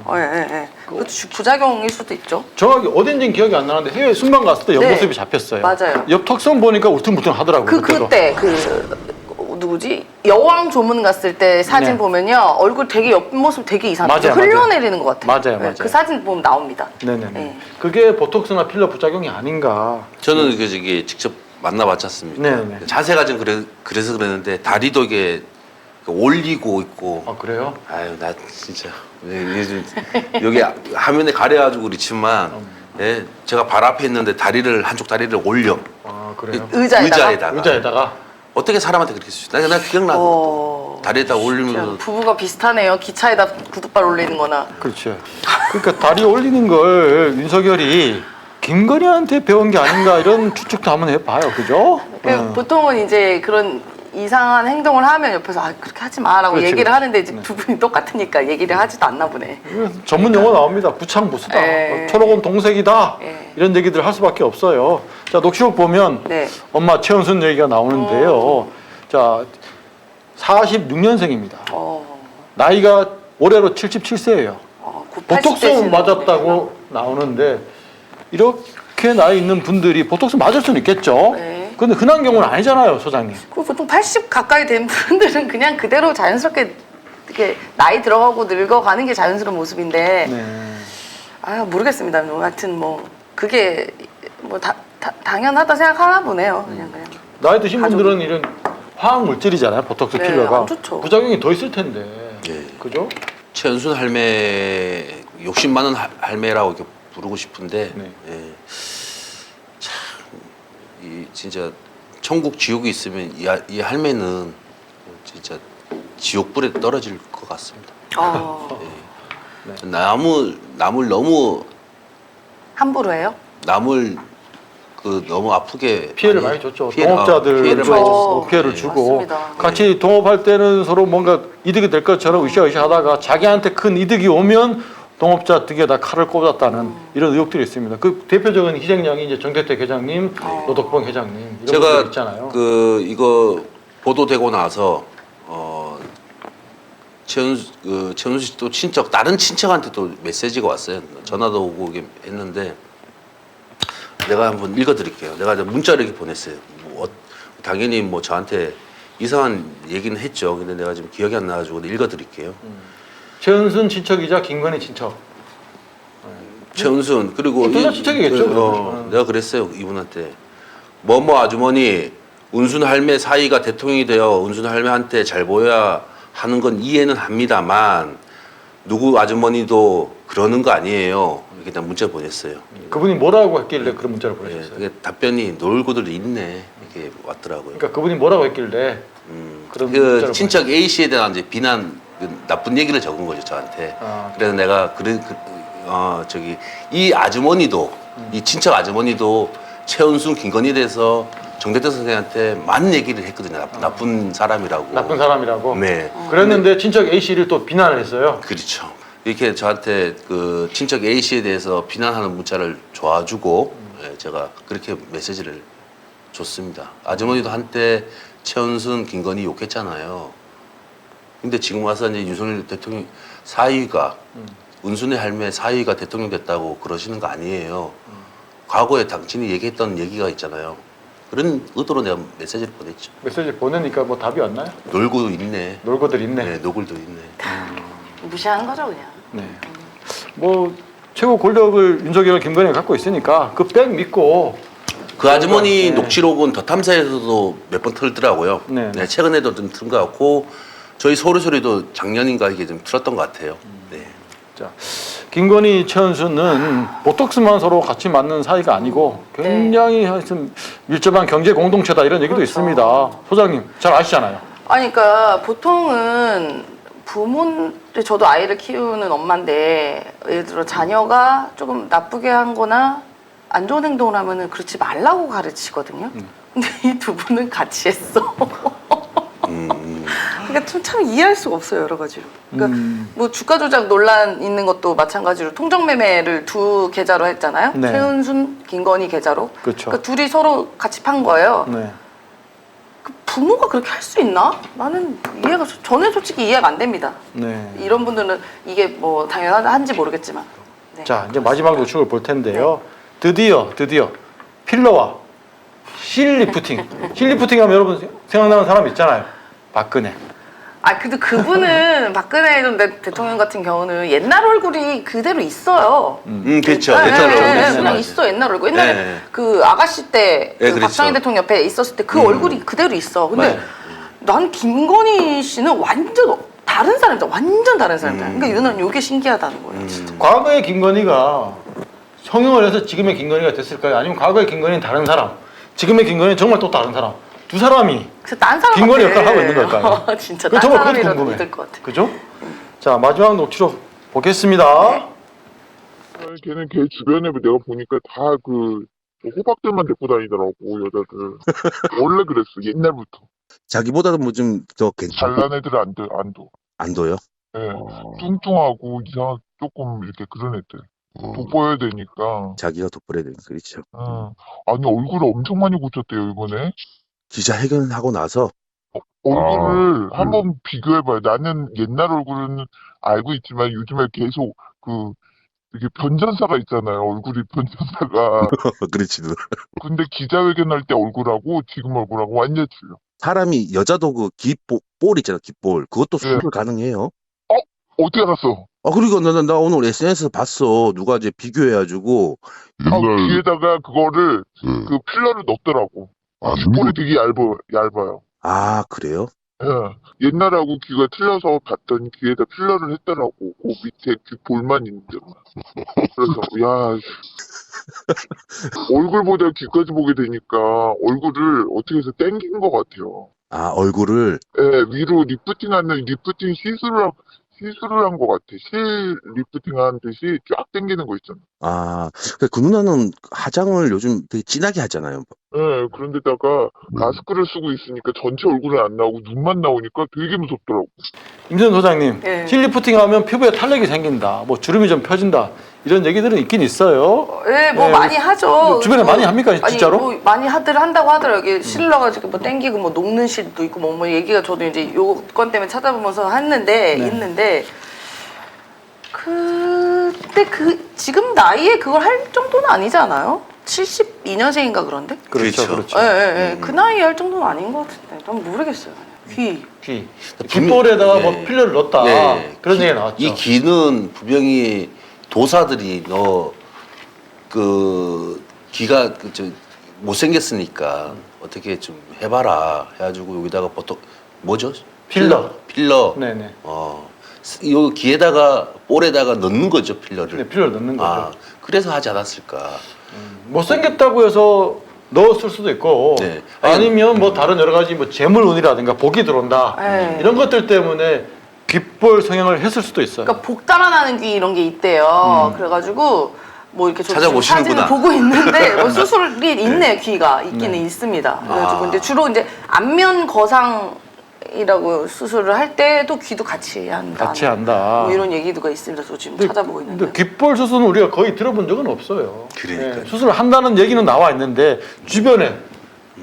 그것도 부작용일 수도 있죠. 정확히 어딘지는 기억이 안 나는데 해외 순방 갔을 때 옆모습이 네. 잡혔어요. 맞아요. 옆 턱선 보니까 울퉁불퉁하더라고요. 그때 누구지? 여왕 조문 갔을 때 사진 네. 보면요 얼굴 되게 옆모습 되게 이상해요. 맞아요, 흘러내리는 것 같아요. 맞아요. 그 사진 보면 나옵니다. 네네네. 네. 그게 보톡스나 필러 부작용이 아닌가. 저는 이게 직접 만나봤지 않습니까? 네네. 자세가 좀 그래서 그랬는데 다리도 이게 올리고 있고. 아, 그래요? 아유 나 진짜 이게 좀 여기 화면에 가려가지고 그렇지만 제가 발 앞에 있는데 한쪽 다리를 올려. 아, 그래요? 의자에다가? 어떻게 사람한테 그렇게 수? 나 기억나고 다리에다 올리면서 부부가 비슷하네요. 기차에다 구두발 올리는 거나. 그렇죠. 그러니까 다리 올리는 걸 윤석열이 김건희한테 배운 게 아닌가 이런 추측도 한번 해봐요, 그죠? 보통은 이제 그런 이상한 행동을 하면 옆에서 아 그렇게 하지 마라고 그렇지, 얘기를 그렇지. 하는데 이제 두 분이 똑같으니까 얘기를 하지도 않나 보네. 전문 용어 나옵니다. 부창부수다. 예. 초록은 동색이다. 예. 이런 얘기들 할 수밖에 없어요. 자, 녹취록 보면 네. 엄마 최은순 얘기가 나오는데요. 자, 46년생입니다. 나이가 올해로 77세예요. 보톡스 맞았다고 나오는데 이렇게 나이 있는 분들이 보톡스 맞을 수는 있겠죠. 네. 근데 흔한 경우는 아니잖아요, 소장님. 그 보통 80 가까이 된 분들은 그냥 그대로 자연스럽게 이렇게 나이 들어가고 늙어가는 게 자연스러운 모습인데 네. 아 모르겠습니다. 뭐 하여튼 뭐 그게 뭐 당연하다 생각하나 보네요. 그냥. 나이 드신 분들은 이런 화학 물질이잖아요, 보톡스 네, 필러가. 안 좋죠. 부작용이 더 있을 텐데. 예. 그죠? 최은순 할매 욕심 많은 할매라고 이렇게 부르고 싶은데 네. 예. 참, 이 진짜 천국 지옥이 있으면 이 할매는 진짜 지옥불에 떨어질 것 같습니다. 예. 남을 너무 함부로 해요? 남을 너무 아프게 피해를 많이 줬죠. 피해를 동업자들 많이 줬죠. 피해를 네. 주고 맞습니다. 같이 동업할 때는 서로 뭔가 이득이 될 것처럼 으쌰으쌰 하다가 자기한테 큰 이득이 오면 동업자 등에다 칼을 꽂았다는 이런 의혹들이 있습니다. 그 대표적인 희생양이 이제 정대택 회장님, 노덕봉 회장님 이런 제가 분들 있잖아요. 이거 보도되고 나서 최은수 씨 또 친척 다른 친척한테 또 메시지가 왔어요. 전화도 오고 했는데 내가 한번 읽어드릴게요. 내가 문자를 이렇게 보냈어요. 당연히 뭐 저한테 이상한 얘기는 했죠. 근데 내가 지금 기억이 안 나가지고 읽어드릴게요. 최은순 친척이자 김건희 친척. 최은순 그리고 둘 다 친척이겠죠. 내가 그랬어요 이분한테 뭐뭐 아주머니 은순 할매 사이가 대통령이 되어 은순 할매한테 잘 보여야 하는 건 이해는 합니다만 누구 아주머니도 그러는 거 아니에요. 이렇게 다 문자 보냈어요. 그분이 뭐라고 했길래 그런 문자를 보내셨어요? 그게 답변이 놀고들 있네 이렇게 왔더라고요. 그러니까 그분이 뭐라고 했길래 그런 문자를 친척 A 씨에 대한 이제 비난 나쁜 얘기를 적은 거죠 저한테. 그래서 내가 이 아주머니도 이 친척 아주머니도 최은순 김건희에 대해서 정대택 선생한테 많은 얘기를 했거든요. 나쁜 사람이라고. 나쁜 사람이라고. 네. 그랬는데 친척 A 씨를 또 비난을 했어요. 그렇죠. 이렇게 저한테 그 친척 A 씨에 대해서 비난하는 문자를 줘가지고 제가 그렇게 메시지를 줬습니다. 아주머니도 한때 최은순 김건희 욕했잖아요. 근데 지금 와서 이제 윤석열 대통령 사위가 은순의 할매 사위가 대통령 됐다고 그러시는 거 아니에요. 과거에 당신이 얘기했던 얘기가 있잖아요. 그런 의도로 내가 메시지를 보냈죠. 메시지 보내니까 뭐 답이 왔나요? 놀고 있네. 놀고들 있네. 네, 노골도 있네. 무시하는 거죠 그냥. 네. 뭐 최고 권력을 윤석열, 김건희가 갖고 있으니까 그 백 믿고. 그 아주머니 네. 녹취록은 더 탐사에서도 몇 번 틀더라고요. 네. 네, 최근에도 좀 튼 것 같고 저희 서울소리도 작년인가 이게 좀 틀었던 것 같아요. 네. 자, 김건희, 최은순은 보톡스만 서로 같이 맞는 사이가 아니고 굉장히 하여튼 밀접한 경제 공동체다 이런 얘기도 있습니다. 소장님 잘 아시잖아요. 아니 그러니까 보통은 저도 아이를 키우는 엄마인데 예를 들어 자녀가 조금 나쁘게 한 거나 안 좋은 행동을 하면은 그렇지 말라고 가르치거든요. 근데 이 두 분은 같이 했어. 그러니까 참 이해할 수가 없어요 여러 가지로. 그러니까 뭐 주가 조작 논란 있는 것도 마찬가지로 통정 매매를 두 계좌로 했잖아요. 네. 최은순, 김건희 계좌로. 그렇죠. 그러니까 둘이 서로 같이 판 거예요. 네. 그 부모가 그렇게 할 수 있나? 나는 저는 솔직히 이해가 안 됩니다. 네. 이런 분들은 이게 뭐 당연한지 모르겠지만. 네. 자, 이제 마지막 노출을 볼 텐데요. 드디어 필러와 실리프팅. 실리프팅 하면 여러분 생각나는 사람 있잖아요. 박근혜. 아 근데 그분은 박근혜 전 대통령 같은 경우는 옛날 얼굴이 그대로 있어요. 그렇죠. 네, 옛날 얼굴 네, 있어요. 그냥 있어 옛날 얼굴. 옛날에 네. 그 아가씨 때 네, 그 그렇죠. 박정희 대통령 옆에 있었을 때 그 얼굴이 그대로 있어. 근데 네. 난 김건희 씨는 완전 다른 사람이다. 완전 다른 사람이다. 그러니까 유는 이게 신기하다는 거예요. 진짜. 과거의 김건희가 성형을 해서 지금의 김건희가 됐을까요? 아니면 과거의 김건희는 다른 사람, 지금의 김건희는 정말 또 다른 사람. 두 사람이 그래서 딴 사람 김건희 같아. 역할을 하고 있는 걸까요? 진짜 그 딴 정말 그것도 사람이라도 궁금해. 믿을 것 같아. 그죠? 자, 마지막 녹취록 보겠습니다. 아니 걔는 걔 주변에 내가 보니까 다 그 호박들만 데리고 다니더라고 여자들. 원래 그랬어 옛날부터. 자기보다도 뭐 좀 더 괜찮고 잘난 애들 안 둬. 안 둬요? 예, 뚱뚱하고 이상 조금 이렇게 그런 애들. 돋보여야 되니까. 자기가 돋보여야 되니까 그렇죠. 아니 얼굴을 엄청 많이 고쳤대요 이번에. 기자회견하고 나서 얼굴을 한번 비교해봐요. 나는 옛날 얼굴은 알고 있지만 요즘에 계속 그 이렇게 변전사가 있잖아요. 얼굴이 변전사가. 그렇지. 근데 기자회견할 때 얼굴하고 지금 얼굴하고 완전 틀려. 사람이 여자도 그 깃볼 있잖아, 깃볼. 그것도 수술 가능해요? 어떻게 알았어? 그리고 나 오늘 SNS에서 봤어. 누가 이제 비교해가지고 귀에다가 그거를 그 필러를 넣더라고. 깃볼이 되게 얇아요. 아, 그래요? 예. 옛날하고 귀가 틀려서 봤더니 귀에다 필러를 했더라고. 그 밑에 귓볼만 있는데. 그래서 야 얼굴보다 귀까지 보게 되니까 얼굴을 어떻게 해서 땡긴 것 같아요. 아, 얼굴을? 예, 위로 리프팅 시술을 한 것 같아. 실 리프팅 하는 듯이 쫙 당기는 거 있잖아. 아, 그 누나는 화장을 요즘 되게 진하게 하잖아요. 예, 그런데다가 마스크를 쓰고 있으니까 전체 얼굴은 안 나오고 눈만 나오니까 되게 무섭더라고. 임전 소장님, 네. 실 리프팅 하면 피부에 탄력이 생긴다, 뭐 주름이 좀 펴진다 이런 얘기들은 있긴 있어요. 네, 뭐 네. 많이 하죠. 뭐 주변에 많이 합니까, 진짜로? 아니, 뭐 많이 한다고 하더라고요. 이게 실러가지고 뭐 땡기고 뭐 녹는 실도 있고 뭐 얘기가 저도 이제 요건 때문에 찾아보면서 했는데 네. 있는데 근데 지금 나이에 그걸 할 정도는 아니잖아요. 72년생인가 그런데? 그렇죠. 그 나이에 할 정도는 아닌 것 같은데. 난 모르겠어요. 귀. 귓볼에다가 뭐 네. 필러를 넣었다 네. 그런 얘기가 나왔죠. 이 귀는 분명히 도사들이 너 그 귀가 못생겼으니까 어떻게 좀 해봐라 해가지고 여기다가 보통 뭐죠? 필러. 네네. 요 귀에다가 볼에다가 넣는 거죠, 필러를. 네, 필러를 넣는 거죠. 그래서 하지 않았을까. 못생겼다고 해서 넣었을 수도 있고 네. 아니면 뭐 다른 여러 가지 뭐 재물운이라든가 복이 들어온다 네. 이런 것들 때문에 귓볼 성형을 했을 수도 있어요. 그러니까 복 달아나는 귀 이런 게 있대요. 그래가지고 뭐 이렇게 저 지금 찾아보시는구나. 사진을 보고 있는데 뭐 수술이 있네요. 귀가 있기는 있습니다. 그래가지고 근데 주로 이제 안면 거상이라고 수술을 할 때도 귀도 같이 한다. 같이 한다. 뭐 이런 얘기가 있습니다. 저 지금 찾아보고 있는데. 근데 귓볼 수술은 우리가 거의 들어본 적은 없어요. 그러니까요. 수술을 한다는 얘기는 나와 있는데 주변에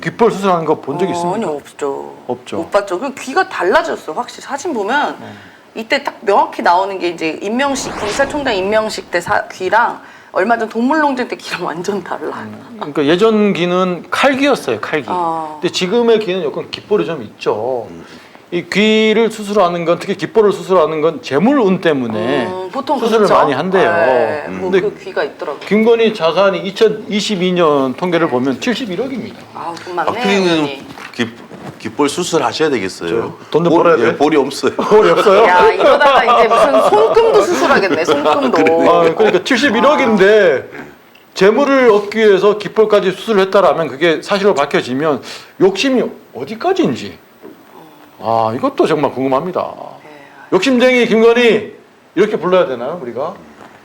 귓볼 수술하는 거 본 적 있습니까? 아니 없죠. 없죠. 못 봤죠. 그리고 귀가 달라졌어. 확실히 사진 보면 이때 딱 명확히 나오는 게 이제 임명식 검찰총장 임명식 때 귀랑 얼마 전 동물농장 때 귀랑 완전 달라. 그러니까 예전 귀는 칼귀였어요, 칼귀. 근데 지금의 귀는 약간 귓볼이 좀 있죠. 이 귀를 수술하는 건 특히 귓볼을 수술하는 건 재물운 때문에 보통 수술을 그렇죠? 많이 한대요. 네, 뭐 근데 그 귀가 있더라고요. 김건희 자산이 2022년 통계를 보면 71억입니다. 아, 돈 많네. 박PD는 어머니. 귓볼 수술 하셔야 되겠어요. 돈 좀 벌어야 돼. 볼이 없어요. 볼이 없어요? 야, 이러다가 이제 무슨 손금도 수술하겠네. 손금도. 그러니까 71억인데 재물을 얻기 위해서 귓볼까지 수술을 했다라면 그게 사실로 밝혀지면 욕심이 어디까지인지 이것도 정말 궁금합니다. 욕심쟁이 김건희 이렇게 불러야 되나요, 우리가?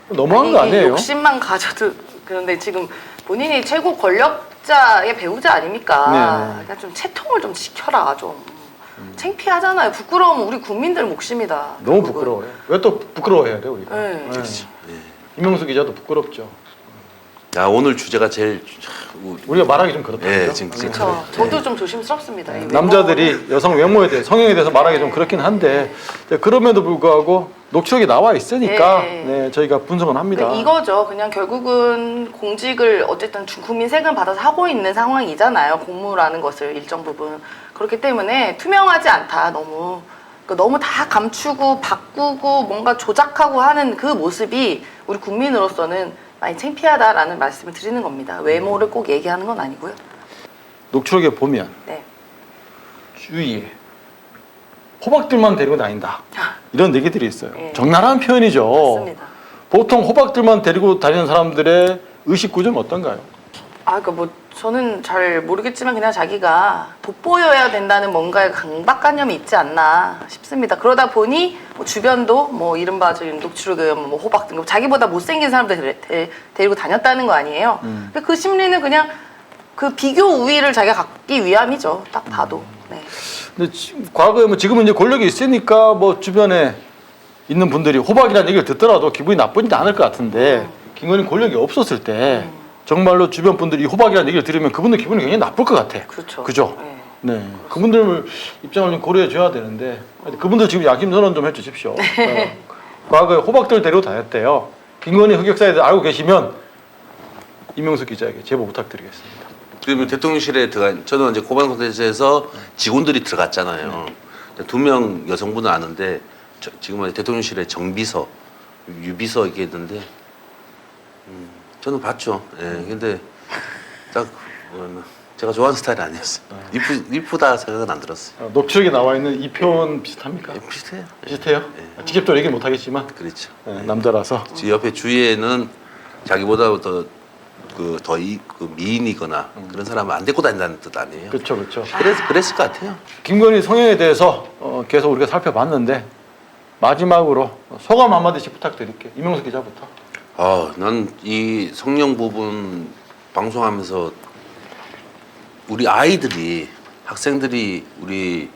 너무한 거 아니에요? 욕심만 가져도 그런데 지금 본인이 최고 권력자의 배우자 아닙니까? 네. 그러니까 좀 채통을 좀 지켜라 좀. 창피하잖아요. 부끄러우면 우리 국민들 몫입니다. 너무 결국은. 부끄러워요. 왜 또 부끄러워해야 돼 우리가? 네. 임명수 기자도 부끄럽죠. 야, 오늘 주제가 제일 우리가 말하기 좀 그렇다. 예, 그죠? 지금 그렇죠. 저도 좀 조심스럽습니다. 이 남자들이 여성 외모에 대해 성형에 대해서 말하기 좀 그렇긴 한데 그럼에도 불구하고 녹취록이 나와 있으니까 네, 저희가 분석은 합니다. 그러니까 이거죠. 그냥 결국은 공직을 어쨌든 국민 세금 받아서 하고 있는 상황이잖아요. 공무라는 것을 일정 부분. 그렇기 때문에 투명하지 않다. 너무. 그러니까 너무 다 감추고 바꾸고 뭔가 조작하고 하는 그 모습이 우리 국민으로서는 많이 창피하다라는 말씀을 드리는 겁니다. 외모를 꼭 얘기하는 건 아니고요. 녹취록에 보면 네. 주위에 호박들만 데리고 다닌다. 이런 얘기들이 있어요. 네. 적나라한 표현이죠. 맞습니다. 보통 호박들만 데리고 다니는 사람들의 의식 구조는 어떤가요? 그러니까 뭐 저는 잘 모르겠지만 그냥 자기가 돋보여야 된다는 뭔가의 강박관념이 있지 않나 싶습니다. 그러다 보니 뭐 주변도 뭐 이른바 녹취록이면 뭐 호박 등 자기보다 못생긴 사람들 데리고 다녔다는 거 아니에요. 근데 그 심리는 그냥 그 비교 우위를 자기가 갖기 위함이죠. 딱 봐도. 네. 근데 과거에 뭐 지금은 이제 권력이 있으니까 뭐 주변에 있는 분들이 호박이라는 얘기를 듣더라도 기분이 나쁘지 않을 것 같은데 김건희 권력이 없었을 때 정말로 주변 분들이 호박이라는 얘기를 들으면 그분들 기분이 굉장히 나쁠 것 같아. 그렇죠. 그죠? 네. 네. 그분들 입장을 좀 고려해 줘야 되는데 그분들 지금 야심 선언 좀 해주십시오. 과거에 호박들 데리고 다녔대요. 김건희 흑역사에 대해 알고 계시면 이명수 기자에게 제보 부탁드리겠습니다. 그러면 대통령실에 들어간 저는 이제 고발 콘텐츠에서 직원들이 들어갔잖아요. 2명 여성분은 아는데 지금은 대통령실에 정비서, 유비서 이게 있는데 저는 봤죠. 예, 근데 딱 제가 좋아하는 스타일이 아니었어요. 이쁘다 생각은 안 들었어요. 녹취록에 나와 있는 이 표현 비슷합니까? 예, 비슷해요. 비슷해요? 예. 직접 또 얘기 못 하겠지만 그렇죠. 남자라서 제 옆에 주위에는 자기보다 더 미인이거나 그런 사람은 안 데리고 다닌다는 뜻 아니에요. 그렇죠. 그랬을 것 같아요. 김건희 성향에 대해서 계속 우리가 살펴봤는데 마지막으로 소감 한마디씩 부탁드릴게요. 이명수 기자부터. 난 이 성령 부분 방송하면서 우리 아이들이 학생들이 우리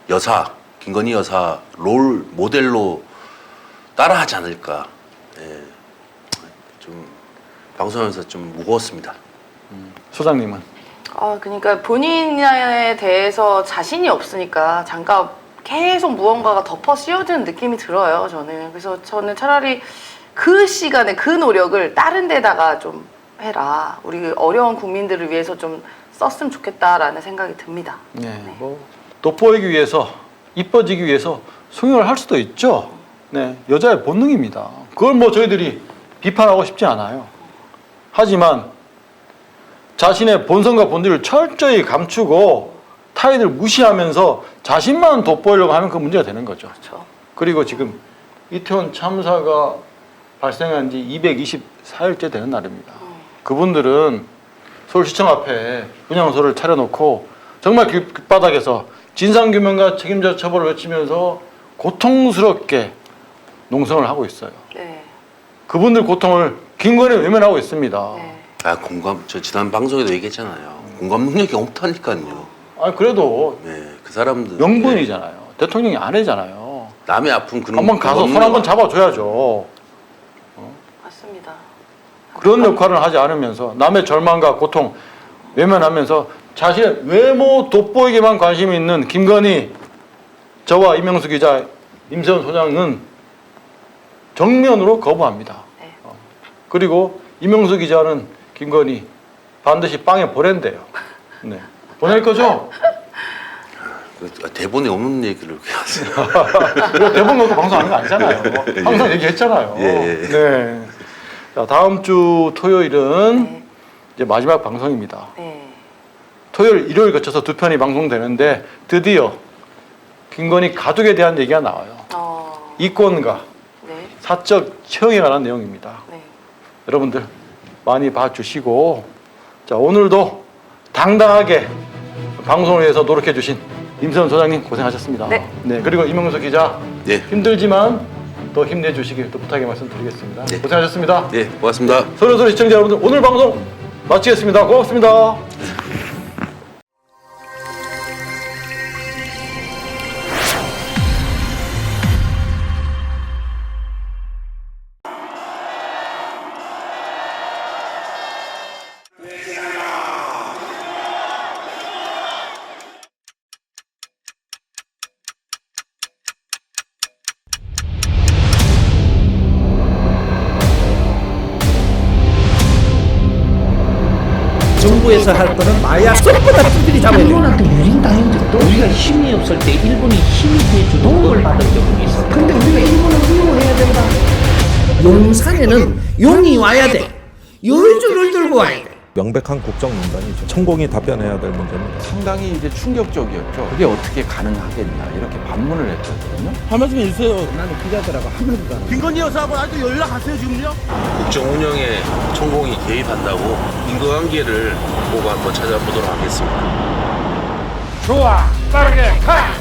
여사 김건희 여사 롤 모델로 따라하지 않을까. 예, 좀 방송하면서 좀 무거웠습니다. 소장님은? 그러니까 본인에 대해서 자신이 없으니까 잠깐 계속 무언가가 덮어 씌워지는 느낌이 들어요. 그래서 저는 차라리 그 시간에 그 노력을 다른 데다가 좀 해라. 우리 어려운 국민들을 위해서 좀 썼으면 좋겠다라는 생각이 듭니다. 네. 뭐 돋보이기 위해서 이뻐지기 위해서 성형을 할 수도 있죠. 네, 여자의 본능입니다. 그걸 뭐 저희들이 비판하고 싶지 않아요. 하지만 자신의 본성과 본질을 철저히 감추고 타인을 무시하면서 자신만 돋보이려고 하면 그 문제가 되는 거죠. 그렇죠. 그리고 지금 이태원 참사가 발생한 지 224일째 되는 날입니다. 그분들은 서울시청 앞에 분향소를 차려놓고 정말 길바닥에서 진상규명과 책임자 처벌을 외치면서 고통스럽게 농성을 하고 있어요. 네. 그분들 고통을 김건희 외면하고 있습니다. 네. 저 지난 방송에도 얘기했잖아요. 공감 능력이 없다니까요. 그래도 네, 그 사람들 명분이잖아요. 대통령이 아내잖아요. 남의 아픔 그런 한번 가서 손 한번 잡아줘야죠. 맞습니다. 그런 역할을 하지 않으면서 남의 절망과 고통 외면하면서 자신의 외모 돋보이게만 관심이 있는 김건희, 저와 이명수 기자, 임세훈 소장은 정면으로 거부합니다. 네. 그리고 이명수 기자는 김건희 반드시 빵에 보낸대요. 네. 보낼 거죠? 대본에 없는 얘기를 왜 하세요? 대본 놓고 방송하는 거 아니잖아요. 항상 얘기했잖아요. 예. 네. 자, 다음 주 토요일은 네. 이제 마지막 방송입니다. 네. 토요일, 일요일 거쳐서 두 편이 방송되는데 드디어 김건희 가족에 대한 얘기가 나와요. 이권과 네. 사적 처형에 관한 내용입니다. 네. 여러분들 많이 봐주시고, 자, 오늘도 당당하게 방송을 위해서 노력해 주신 임세훈 소장님 고생하셨습니다. 네. 그리고 이명수 기자 네. 힘들지만 더 힘내주시길 또 부탁의 말씀드리겠습니다. 네. 고생하셨습니다. 네, 고맙습니다. 서울소리 시청자 여러분들 오늘 방송 마치겠습니다. 고맙습니다. 정부에서 할 거는 마약 쏙보다 두들이 잡아야 돼. 일본한테 유린당한 적도 우리가 힘이 없을 때 일본이 힘이 돼주는 도움을 받은 적이 있어. 근데 우리가 일본을 후원해야 된다. 용산에는 용이 와야 돼. 요일주를 들고 와야 돼. 명백한 국정농단이죠. 천공이 답변해야 될 문제입니다. 상당히 이제 충격적이었죠. 그게 어떻게 가능하겠냐 이렇게 반문을 했거든요. 한 말씀 해주세요. 나는 기자들하고 한마디도 안 김건희 여사하고 아직도 연락하세요 지금요? 국정 운영에 천공이 개입한다고 인과관계를 보고 한번 찾아보도록 하겠습니다. 좋아, 빠르게 가!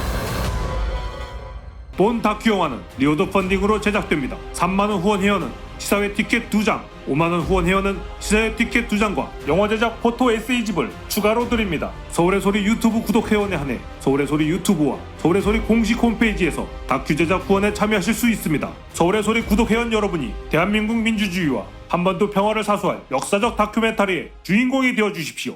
본 다큐 영화는 리오더 펀딩으로 제작됩니다. 3만원 후원 회원은 시사회 티켓 2장, 5만원 후원 회원은 시사회 티켓 2장과 영화 제작 포토 에세이집을 추가로 드립니다. 서울의 소리 유튜브 구독 회원에 한해 서울의 소리 유튜브와 서울의 소리 공식 홈페이지에서 다큐 제작 후원에 참여하실 수 있습니다. 서울의 소리 구독 회원 여러분이 대한민국 민주주의와 한반도 평화를 사수할 역사적 다큐멘터리의 주인공이 되어 주십시오.